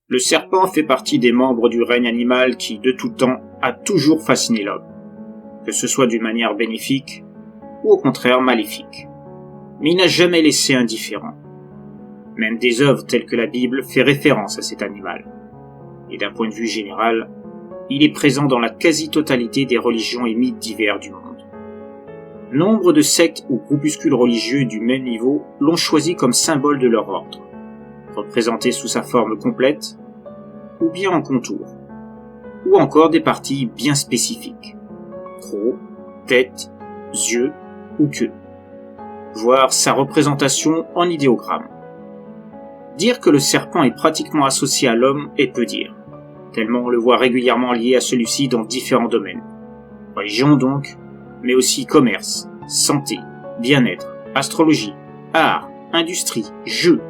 Le serpent fait partie des membres du règne animal qui, de tout temps, a toujours fasciné l'homme, que ce soit d'une manière bénéfique ou au contraire maléfique. Mais il n'a jamais laissé indifférent. Même des œuvres telles que la Bible fait référence à cet animal. Et d'un point de vue général, il est présent dans la quasi-totalité des religions et mythes divers du monde. Nombre de sectes ou groupuscules religieux du même niveau l'ont choisi comme symbole de leur ordre, représenté sous sa forme complète, ou bien en contour, ou encore des parties bien spécifiques, crocs, tête, yeux ou queue, voire sa représentation en idéogramme. Dire que le serpent est pratiquement associé à l'homme est peu dire, tellement on le voit régulièrement lié à celui-ci dans différents domaines. Religion donc, mais aussi commerce, santé, bien-être, astrologie, art, industrie, jeux.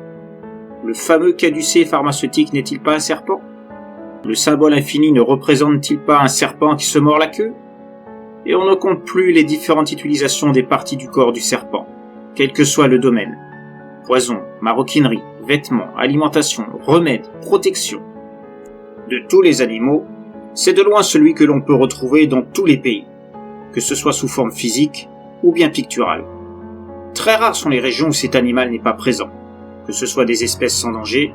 Le fameux caducée pharmaceutique n'est-il pas un serpent? Le symbole infini ne représente-t-il pas un serpent qui se mord la queue? Et on ne compte plus les différentes utilisations des parties du corps du serpent, quel que soit le domaine. Poison, maroquinerie, vêtements, alimentation, remèdes, protection. De tous les animaux, c'est de loin celui que l'on peut retrouver dans tous les pays, que ce soit sous forme physique ou bien picturale. Très rares sont les régions où cet animal n'est pas présent, que ce soit des espèces sans danger,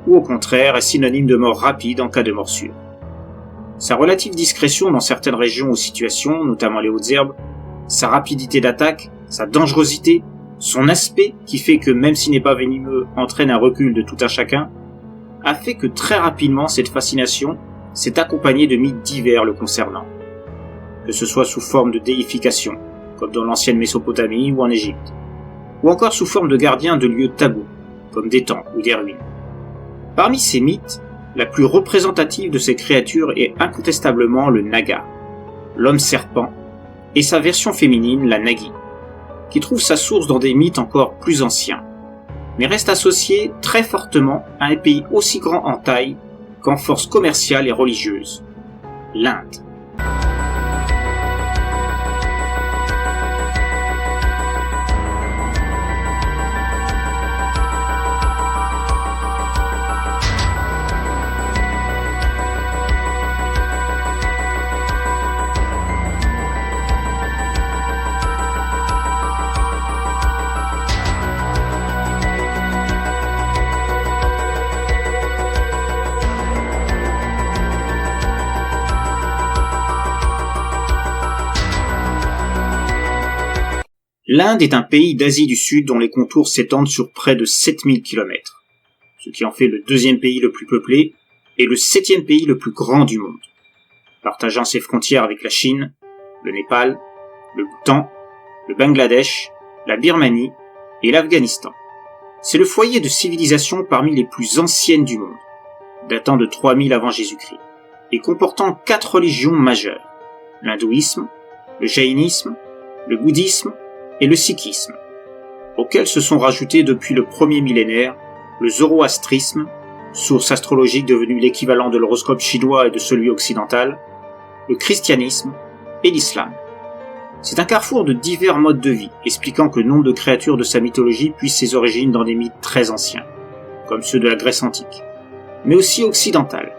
ou au contraire est synonyme de mort rapide en cas de morsure. Sa relative discrétion dans certaines régions ou situations, notamment les hautes herbes, sa rapidité d'attaque, sa dangerosité, son aspect qui fait que même s'il n'est pas venimeux entraîne un recul de tout un chacun, a fait que très rapidement cette fascination s'est accompagnée de mythes divers le concernant. Que ce soit sous forme de déification, comme dans l'ancienne Mésopotamie ou en Égypte, ou encore sous forme de gardien de lieux tabous, comme des temples ou des ruines. Parmi ces mythes, la plus représentative de ces créatures est incontestablement le Naga, l'homme serpent, et sa version féminine, la Nagi, qui trouve sa source dans des mythes encore plus anciens, mais reste associé très fortement à un pays aussi grand en taille qu'en force commerciale et religieuse, l'Inde. L'Inde est un pays d'Asie du Sud dont les contours s'étendent sur près de 7000 km, ce qui en fait le deuxième pays le plus peuplé et le 7e pays le plus grand du monde, partageant ses frontières avec la Chine, le Népal, le Bhoutan, le Bangladesh, la Birmanie et l'Afghanistan. C'est le foyer de civilisation parmi les plus anciennes du monde, datant de 3000 avant Jésus-Christ, et comportant 4 religions majeures, l'hindouisme, le jaïnisme, le bouddhisme et le sikhisme, auxquels se sont rajoutés depuis le premier millénaire le zoroastrisme, source astrologique devenue l'équivalent de l'horoscope chinois et de celui occidental, le christianisme et l'islam. C'est un carrefour de divers modes de vie, expliquant que nombre de créatures de sa mythologie puissent ses origines dans des mythes très anciens, comme ceux de la Grèce antique, mais aussi occidentale,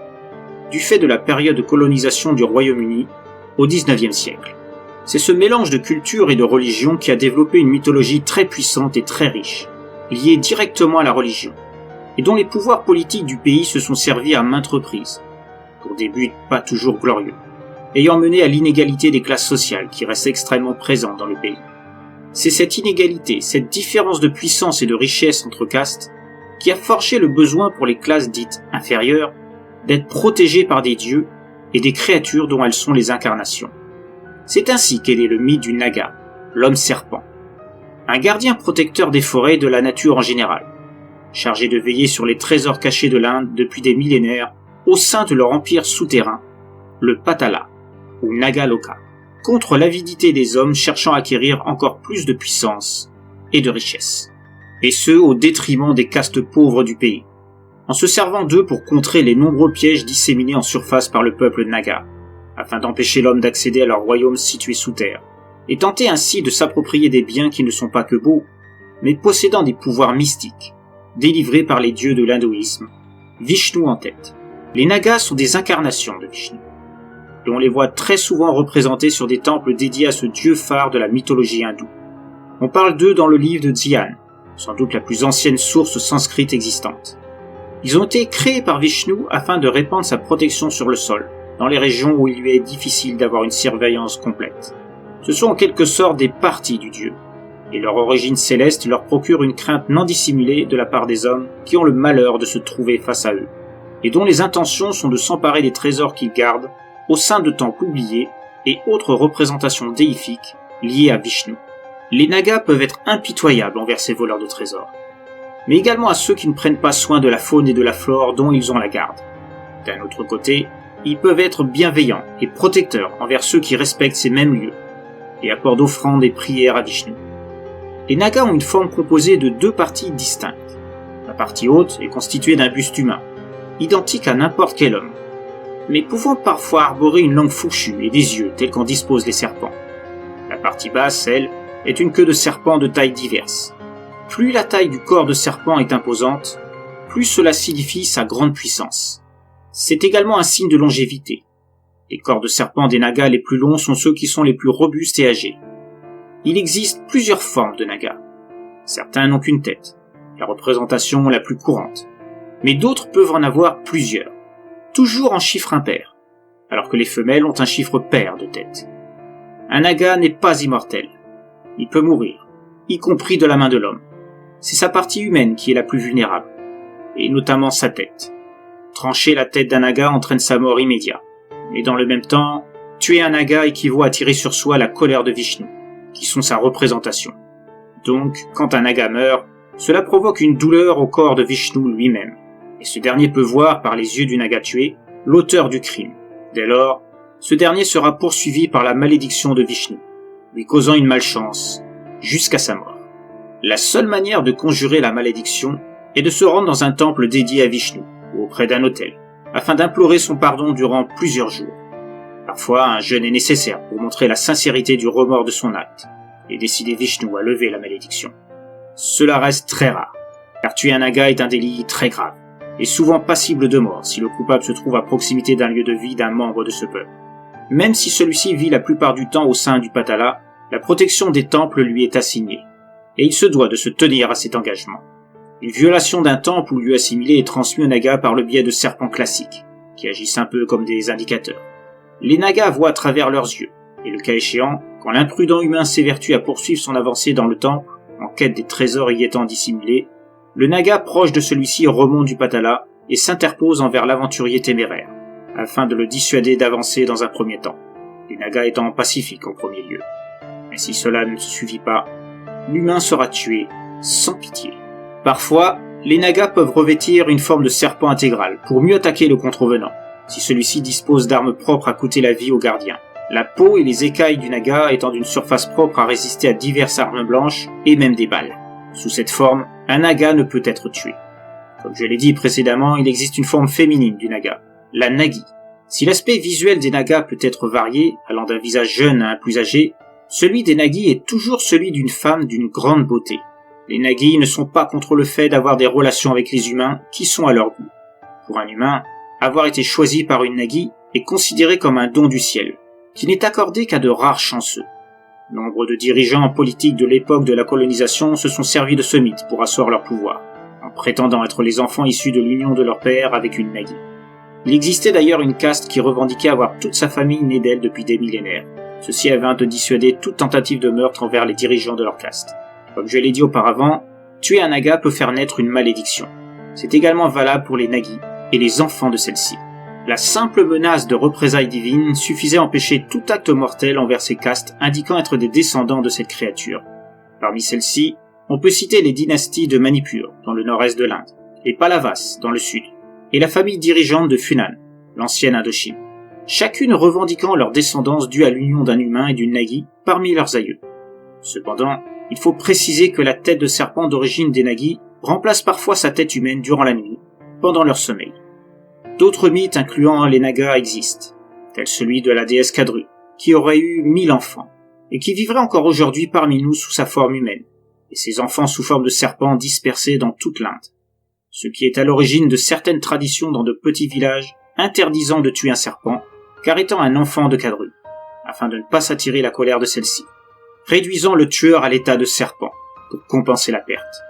du fait de la période de colonisation du Royaume-Uni au XIXe siècle. C'est ce mélange de culture et de religion qui a développé une mythologie très puissante et très riche, liée directement à la religion, et dont les pouvoirs politiques du pays se sont servis à maintes reprises, pour des buts pas toujours glorieux, ayant mené à l'inégalité des classes sociales qui reste extrêmement présente dans le pays. C'est cette inégalité, cette différence de puissance et de richesse entre castes, qui a forgé le besoin pour les classes dites inférieures d'être protégées par des dieux et des créatures dont elles sont les incarnations. C'est ainsi qu'est né le mythe du Naga, l'homme serpent, un gardien protecteur des forêts et de la nature en général, chargé de veiller sur les trésors cachés de l'Inde depuis des millénaires au sein de leur empire souterrain, le Patala, ou Nagaloka, contre l'avidité des hommes cherchant à acquérir encore plus de puissance et de richesse, et ce au détriment des castes pauvres du pays, en se servant d'eux pour contrer les nombreux pièges disséminés en surface par le peuple Naga, afin d'empêcher l'homme d'accéder à leur royaume situé sous terre, et tenter ainsi de s'approprier des biens qui ne sont pas que beaux, mais possédant des pouvoirs mystiques, délivrés par les dieux de l'hindouisme, Vishnu en tête. Les Nagas sont des incarnations de Vishnu, et on les voit très souvent représentés sur des temples dédiés à ce dieu phare de la mythologie hindoue. On parle d'eux dans le livre de Dhyan, sans doute la plus ancienne source sanskrite existante. Ils ont été créés par Vishnu afin de répandre sa protection sur le sol, dans les régions où il lui est difficile d'avoir une surveillance complète. Ce sont en quelque sorte des parties du dieu, et leur origine céleste leur procure une crainte non dissimulée de la part des hommes qui ont le malheur de se trouver face à eux, et dont les intentions sont de s'emparer des trésors qu'ils gardent au sein de temples oubliés et autres représentations déifiques liées à Vishnu. Les Nagas peuvent être impitoyables envers ces voleurs de trésors, mais également à ceux qui ne prennent pas soin de la faune et de la flore dont ils ont la garde. D'un autre côté, ils peuvent être bienveillants et protecteurs envers ceux qui respectent ces mêmes lieux et apportent offrandes et prières à Vishnu. Les Nagas ont une forme composée de deux parties distinctes. La partie haute est constituée d'un buste humain, identique à n'importe quel homme, mais pouvant parfois arborer une langue fourchue et des yeux tels qu'en disposent les serpents. La partie basse, elle, est une queue de serpent de tailles diverses. Plus la taille du corps de serpent est imposante, plus cela signifie sa grande puissance. C'est également un signe de longévité. Les corps de serpent des Nagas les plus longs sont ceux qui sont les plus robustes et âgés. Il existe plusieurs formes de Nagas. Certains n'ont qu'une tête, la représentation la plus courante, mais d'autres peuvent en avoir plusieurs, toujours en chiffre impair, alors que les femelles ont un chiffre pair de têtes. Un Naga n'est pas immortel. Il peut mourir, y compris de la main de l'homme. C'est sa partie humaine qui est la plus vulnérable, et notamment sa tête. Trancher la tête d'un Naga entraîne sa mort immédiate, mais dans le même temps, tuer un Naga équivaut à attirer sur soi la colère de Vishnu, qui sont sa représentation. Donc, quand un Naga meurt, cela provoque une douleur au corps de Vishnu lui-même, et ce dernier peut voir par les yeux du Naga tué l'auteur du crime. Dès lors, ce dernier sera poursuivi par la malédiction de Vishnu, lui causant une malchance, jusqu'à sa mort. La seule manière de conjurer la malédiction est de se rendre dans un temple dédié à Vishnu, ou auprès d'un autel, afin d'implorer son pardon durant plusieurs jours. Parfois, un jeûne est nécessaire pour montrer la sincérité du remords de son acte, et décider Vishnu à lever la malédiction. Cela reste très rare, car tuer un Naga est un délit très grave, et souvent passible de mort si le coupable se trouve à proximité d'un lieu de vie d'un membre de ce peuple. Même si celui-ci vit la plupart du temps au sein du Patala, la protection des temples lui est assignée, et il se doit de se tenir à cet engagement. Une violation d'un temple ou lieu assimilé est transmise aux Nagas par le biais de serpents classiques, qui agissent un peu comme des indicateurs. Les Nagas voient à travers leurs yeux, et le cas échéant, quand l'imprudent humain s'évertue à poursuivre son avancée dans le temple, en quête des trésors y étant dissimulés, le Naga proche de celui-ci remonte du Patala et s'interpose envers l'aventurier téméraire, afin de le dissuader d'avancer dans un premier temps, les Nagas étant pacifiques en premier lieu. Mais si cela ne suffit pas, l'humain sera tué sans pitié. Parfois, les Nagas peuvent revêtir une forme de serpent intégral pour mieux attaquer le contrevenant, si celui-ci dispose d'armes propres à coûter la vie au gardien. La peau et les écailles du Naga étant d'une surface propre à résister à diverses armes blanches et même des balles. Sous cette forme, un Naga ne peut être tué. Comme je l'ai dit précédemment, il existe une forme féminine du Naga, la Nagi. Si l'aspect visuel des Nagas peut être varié, allant d'un visage jeune à un plus âgé, celui des Nagis est toujours celui d'une femme d'une grande beauté. Les Nagis ne sont pas contre le fait d'avoir des relations avec les humains qui sont à leur goût. Pour un humain, avoir été choisi par une Nagi est considéré comme un don du ciel, qui n'est accordé qu'à de rares chanceux. Nombre de dirigeants politiques de l'époque de la colonisation se sont servis de ce mythe pour asseoir leur pouvoir, en prétendant être les enfants issus de l'union de leur père avec une Nagi. Il existait d'ailleurs une caste qui revendiquait avoir toute sa famille née d'elle depuis des millénaires, ceci afin de dissuader toute tentative de meurtre envers les dirigeants de leur caste. Comme je l'ai dit auparavant, tuer un Naga peut faire naître une malédiction. C'est également valable pour les Nagis et les enfants de celle-ci. La simple menace de représailles divines suffisait à empêcher tout acte mortel envers ces castes indiquant être des descendants de cette créature. Parmi celles-ci, on peut citer les dynasties de Manipur, dans le nord-est de l'Inde, les Pallavas, dans le sud, et la famille dirigeante de Funan, l'ancienne Indochine, chacune revendiquant leur descendance due à l'union d'un humain et d'une Nagi parmi leurs aïeux. Cependant, il faut préciser que la tête de serpent d'origine des Nagis remplace parfois sa tête humaine durant la nuit, pendant leur sommeil. D'autres mythes incluant les Nagas existent, tel celui de la déesse Kadru, qui aurait eu 1000 enfants, et qui vivrait encore aujourd'hui parmi nous sous sa forme humaine, et ses enfants sous forme de serpents dispersés dans toute l'Inde. ce qui est à l'origine de certaines traditions dans de petits villages interdisant de tuer un serpent, car étant un enfant de Kadru, afin de ne pas s'attirer la colère de celle-ci, réduisant le tueur à l'état de serpent, pour compenser la perte.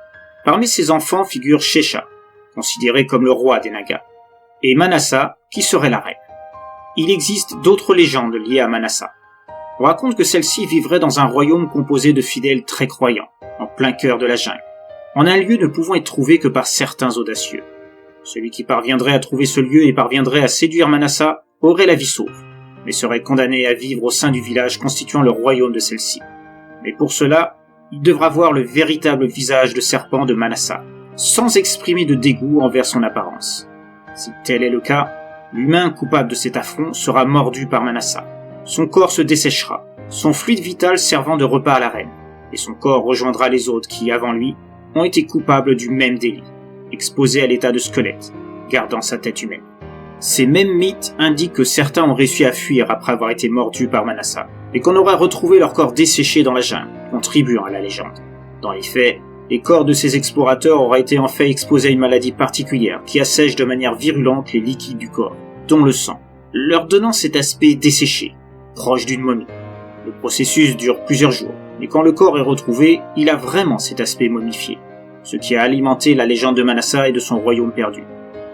Parmi ces enfants figure Shesha, considéré comme le roi des Nagas, et Manasa, qui serait la reine. Il existe d'autres légendes liées à Manasa. On raconte que celle-ci vivrait dans un royaume composé de fidèles très croyants, en plein cœur de la jungle, en un lieu ne pouvant être trouvé que par certains audacieux. Celui qui parviendrait à trouver ce lieu et parviendrait à séduire Manasa aurait la vie sauve, mais serait condamné à vivre au sein du village constituant le royaume de celle-ci. Mais pour cela, il devra voir le véritable visage de serpent de Manasa, sans exprimer de dégoût envers son apparence. Si tel est le cas, l'humain coupable de cet affront sera mordu par Manasa. Son corps se desséchera, son fluide vital servant de repas à la reine, et son corps rejoindra les autres qui, avant lui, ont été coupables du même délit, exposés à l'état de squelette, gardant sa tête humaine. Ces mêmes mythes indiquent que certains ont réussi à fuir après avoir été mordus par Manasa, et qu'on aurait retrouvé leur corps desséché dans la jungle, contribuant à la légende. Dans les faits, les corps de ces explorateurs auraient été en fait exposés à une maladie particulière qui assèche de manière virulente les liquides du corps, dont le sang, leur donnant cet aspect desséché, proche d'une momie. Le processus dure plusieurs jours, et quand le corps est retrouvé, il a vraiment cet aspect momifié, ce qui a alimenté la légende de Manasa et de son royaume perdu.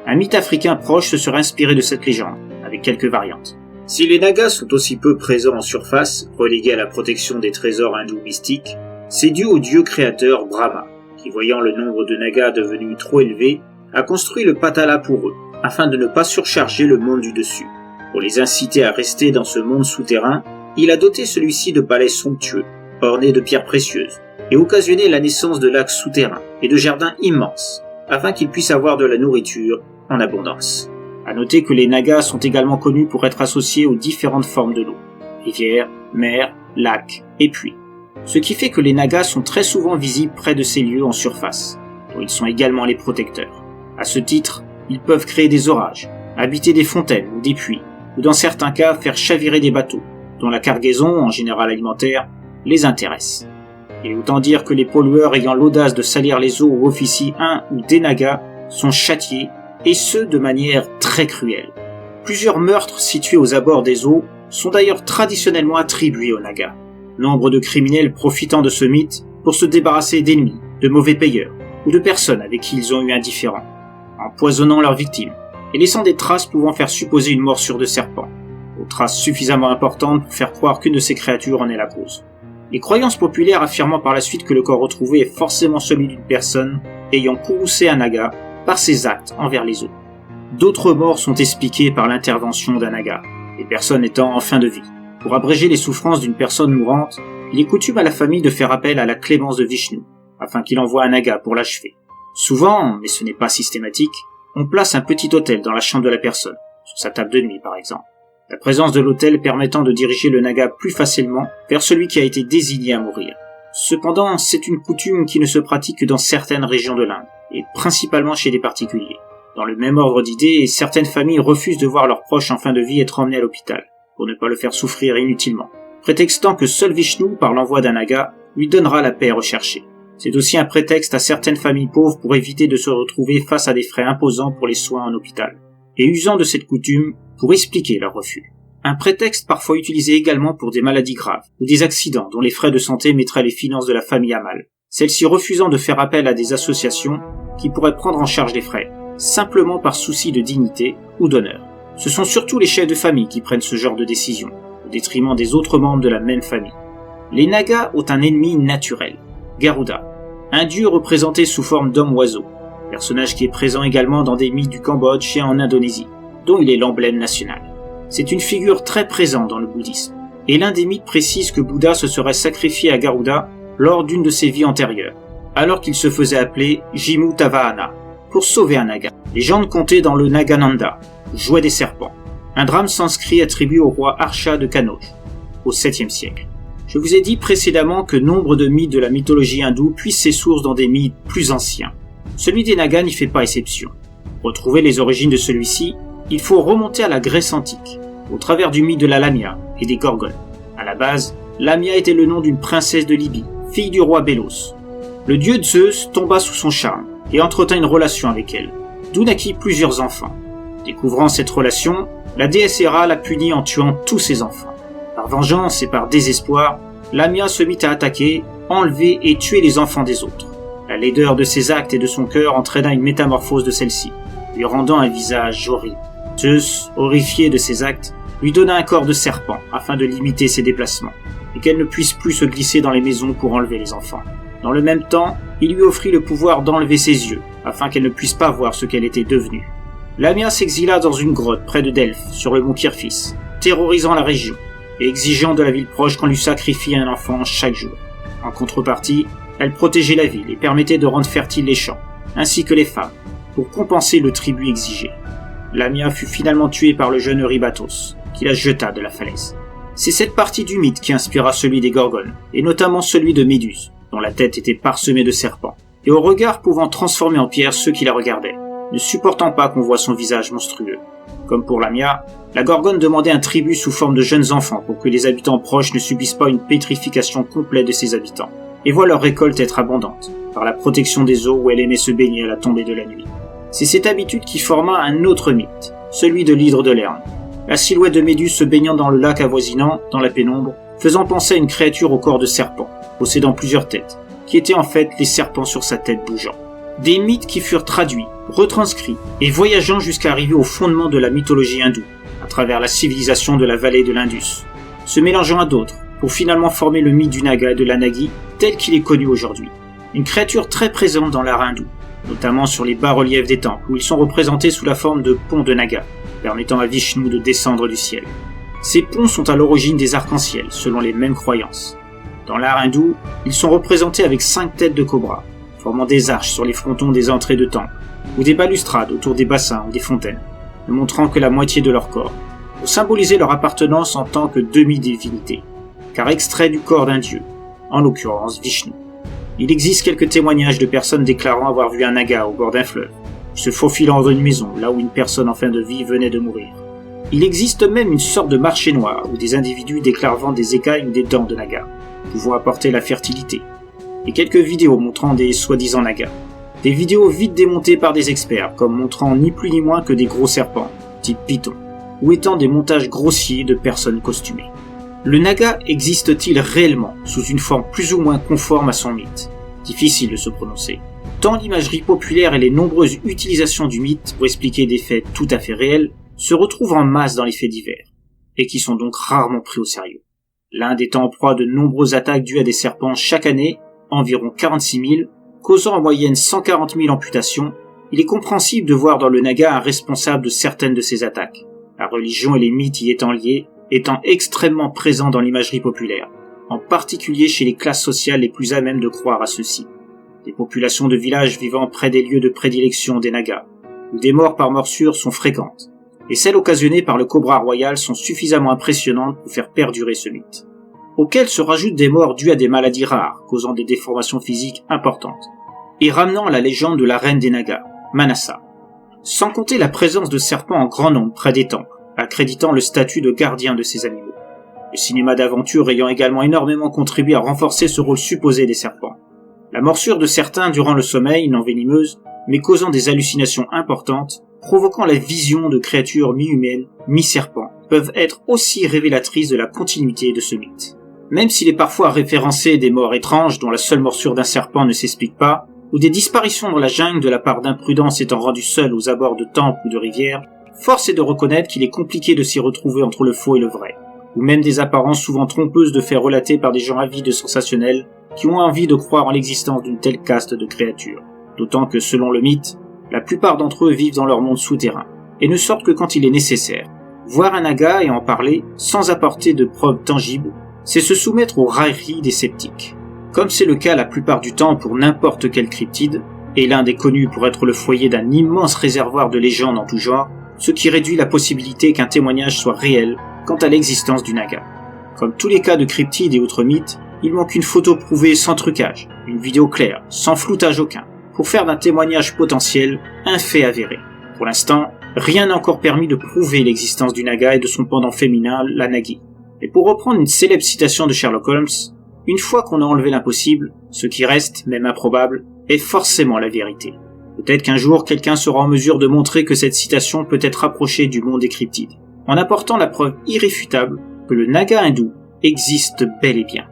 Un mythe africain proche se serait inspiré de cette légende, avec quelques variantes. Si les Nagas sont aussi peu présents en surface, relégués à la protection des trésors hindous mystiques, c'est dû au dieu créateur Brahma, qui voyant le nombre de Nagas devenu trop élevé, a construit le Patala pour eux, afin de ne pas surcharger le monde du dessus. Pour les inciter à rester dans ce monde souterrain, il a doté celui-ci de palais somptueux, ornés de pierres précieuses, et occasionné la naissance de lacs souterrains et de jardins immenses, afin qu'ils puissent avoir de la nourriture en abondance. À noter que les Nagas sont également connus pour être associés aux différentes formes de l'eau, rivières, mers, lacs et puits. Ce qui fait que les Nagas sont très souvent visibles près de ces lieux en surface, dont ils sont également les protecteurs. À ce titre, ils peuvent créer des orages, habiter des fontaines ou des puits, ou dans certains cas faire chavirer des bateaux, dont la cargaison, en général alimentaire, les intéresse. Et autant dire que les pollueurs ayant l'audace de salir les eaux où officient un ou des Nagas sont châtiés, et ce de manière très cruelle. Plusieurs meurtres situés aux abords des eaux sont d'ailleurs traditionnellement attribués aux Nagas. Nombre de criminels profitant de ce mythe pour se débarrasser d'ennemis, de mauvais payeurs, ou de personnes avec qui ils ont eu un différend, empoisonnant leurs victimes, et laissant des traces pouvant faire supposer une morsure de serpent, aux traces suffisamment importantes pour faire croire qu'une de ces créatures en est la cause. Les croyances populaires affirmant par la suite que le corps retrouvé est forcément celui d'une personne ayant courroucé un Naga par ses actes envers les autres. D'autres morts sont expliquées par l'intervention d'un Naga, les personnes étant en fin de vie. Pour abréger les souffrances d'une personne mourante, il est coutume à la famille de faire appel à la clémence de Vishnu, afin qu'il envoie un Naga pour l'achever. Souvent, mais ce n'est pas systématique, on place un petit autel dans la chambre de la personne, sur sa table de nuit par exemple. La présence de l'autel permettant de diriger le Naga plus facilement vers celui qui a été désigné à mourir. Cependant, c'est une coutume qui ne se pratique que dans certaines régions de l'Inde, et principalement chez des particuliers. Dans le même ordre d'idées, certaines familles refusent de voir leurs proches en fin de vie être emmenés à l'hôpital, pour ne pas le faire souffrir inutilement, prétextant que seul Vishnu, par l'envoi d'un Naga, lui donnera la paix recherchée. C'est aussi un prétexte à certaines familles pauvres pour éviter de se retrouver face à des frais imposants pour les soins en hôpital, et usant de cette coutume pour expliquer leur refus. Un prétexte parfois utilisé également pour des maladies graves ou des accidents dont les frais de santé mettraient les finances de la famille à mal, celle-ci refusant de faire appel à des associations qui pourraient prendre en charge les frais, simplement par souci de dignité ou d'honneur. Ce sont surtout les chefs de famille qui prennent ce genre de décision, au détriment des autres membres de la même famille. Les Nagas ont un ennemi naturel, Garuda, un dieu représenté sous forme d'homme-oiseau, personnage qui est présent également dans des mythes du Cambodge et en Indonésie, dont il est l'emblème national. C'est une figure très présente dans le bouddhisme, et l'un des mythes précise que Bouddha se serait sacrifié à Garuda lors d'une de ses vies antérieures, alors qu'il se faisait appeler Jimmu Tavahana, pour sauver un Naga. Légende contée dans le Nagananda, Jouet des serpents, un drame sanskrit attribué au roi Harsha de Kanauj, au 7e siècle. Je vous ai dit précédemment que nombre de mythes de la mythologie hindoue puissent ses sources dans des mythes plus anciens. Celui des Nagas n'y fait pas exception. Pour retrouver les origines de celui-ci, il faut remonter à la Grèce antique, au travers du mythe de la Lamia et des Gorgones. À la base, Lamia était le nom d'une princesse de Libye, fille du roi Bélos. Le dieu Zeus tomba sous son charme, et entretint une relation avec elle, d'où naquit plusieurs enfants. Découvrant cette relation, la déesse Héra la punit en tuant tous ses enfants. Par vengeance et par désespoir, Lamia se mit à attaquer, enlever et tuer les enfants des autres. La laideur de ses actes et de son cœur entraîna une métamorphose de celle-ci, lui rendant un visage horrible. Zeus, horrifié de ses actes, lui donna un corps de serpent afin de limiter ses déplacements, et qu'elle ne puisse plus se glisser dans les maisons pour enlever les enfants. Dans le même temps, il lui offrit le pouvoir d'enlever ses yeux, afin qu'elle ne puisse pas voir ce qu'elle était devenue. Lamia s'exila dans une grotte près de Delphes, sur le mont Kirphis, terrorisant la région, et exigeant de la ville proche qu'on lui sacrifie un enfant chaque jour. En contrepartie, elle protégeait la ville et permettait de rendre fertiles les champs, ainsi que les femmes, pour compenser le tribut exigé. Lamia fut finalement tuée par le jeune Eurybatos, qui la jeta de la falaise. C'est cette partie du mythe qui inspira celui des Gorgones, et notamment celui de Méduse, dont la tête était parsemée de serpents, et au regard pouvant transformer en pierre ceux qui la regardaient, ne supportant pas qu'on voie son visage monstrueux. Comme pour Lamia, la Gorgone demandait un tribut sous forme de jeunes enfants pour que les habitants proches ne subissent pas une pétrification complète de ses habitants, et voient leur récolte être abondante, par la protection des eaux où elle aimait se baigner à la tombée de la nuit. C'est cette habitude qui forma un autre mythe, celui de l'hydre de Lerne. La silhouette de Méduse se baignant dans le lac avoisinant, dans la pénombre, faisant penser à une créature au corps de serpent, possédant plusieurs têtes, qui étaient en fait les serpents sur sa tête bougeant. Des mythes qui furent traduits, retranscrits et voyageant jusqu'à arriver au fondement de la mythologie hindoue, à travers la civilisation de la vallée de l'Indus, se mélangeant à d'autres, pour finalement former le mythe du Naga et de l'Anagi tel qu'il est connu aujourd'hui. Une créature très présente dans l'art hindou, notamment sur les bas-reliefs des temples où ils sont représentés sous la forme de ponts de Naga, permettant à Vishnu de descendre du ciel. Ces ponts sont à l'origine des arcs-en-ciel, selon les mêmes croyances. Dans l'art hindou, ils sont représentés avec 5 têtes de cobra, formant des arches sur les frontons des entrées de temples, ou des balustrades autour des bassins ou des fontaines, ne montrant que la moitié de leur corps, pour symboliser leur appartenance en tant que demi-divinité, car extrait du corps d'un dieu, en l'occurrence Vishnu. Il existe quelques témoignages de personnes déclarant avoir vu un naga au bord d'un fleuve, se faufilant dans une maison là où une personne en fin de vie venait de mourir. Il existe même une sorte de marché noir où des individus déclarent vendre des écailles ou des dents de naga, pouvant apporter la fertilité, et quelques vidéos montrant des soi-disant nagas. Des vidéos vite démontées par des experts, comme montrant ni plus ni moins que des gros serpents, type python, ou étant des montages grossiers de personnes costumées. Le naga existe-t-il réellement sous une forme plus ou moins conforme à son mythe? Difficile de se prononcer. Tant l'imagerie populaire et les nombreuses utilisations du mythe pour expliquer des faits tout à fait réels se retrouvent en masse dans les faits divers, et qui sont donc rarement pris au sérieux. L'Inde étant en proie de nombreuses attaques dues à des serpents chaque année, environ 46 000, causant en moyenne 140 000 amputations, il est compréhensible de voir dans le naga un responsable de certaines de ces attaques, la religion et les mythes y étant liés, étant extrêmement présents dans l'imagerie populaire, en particulier chez les classes sociales les plus à même de croire à ceci. Des populations de villages vivant près des lieux de prédilection des nagas, où des morts par morsure sont fréquentes, et celles occasionnées par le cobra royal sont suffisamment impressionnantes pour faire perdurer ce mythe, auxquelles se rajoutent des morts dues à des maladies rares, causant des déformations physiques importantes, et ramenant à la légende de la reine des nagas, Manasa. Sans compter la présence de serpents en grand nombre près des temples, accréditant le statut de gardien de ces animaux. Le cinéma d'aventure ayant également énormément contribué à renforcer ce rôle supposé des serpents. La morsure de certains durant le sommeil, non venimeuse, mais causant des hallucinations importantes, provoquant la vision de créatures mi-humaines, mi-serpents, peuvent être aussi révélatrices de la continuité de ce mythe. Même s'il est parfois référencé des morts étranges dont la seule morsure d'un serpent ne s'explique pas, ou des disparitions dans la jungle de la part d'imprudents étant rendus seuls aux abords de temples ou de rivières, force est de reconnaître qu'il est compliqué de s'y retrouver entre le faux et le vrai, ou même des apparences souvent trompeuses de faits relatés par des gens avides de sensationnels qui ont envie de croire en l'existence d'une telle caste de créatures. D'autant que, selon le mythe, la plupart d'entre eux vivent dans leur monde souterrain, et ne sortent que quand il est nécessaire. Voir un naga et en parler, sans apporter de preuves tangibles, c'est se soumettre aux railleries des sceptiques. Comme c'est le cas la plupart du temps pour n'importe quel cryptide, et l'Inde est connue pour être le foyer d'un immense réservoir de légendes en tout genre, ce qui réduit la possibilité qu'un témoignage soit réel quant à l'existence du naga. Comme tous les cas de cryptides et autres mythes, il manque une photo prouvée sans trucage, une vidéo claire, sans floutage aucun, pour faire d'un témoignage potentiel un fait avéré. Pour l'instant, rien n'a encore permis de prouver l'existence du naga et de son pendant féminin, la nagi. Et pour reprendre une célèbre citation de Sherlock Holmes, une fois qu'on a enlevé l'impossible, ce qui reste, même improbable, est forcément la vérité. Peut-être qu'un jour quelqu'un sera en mesure de montrer que cette citation peut être rapprochée du monde des cryptides, en apportant la preuve irréfutable que le Naga hindou existe bel et bien.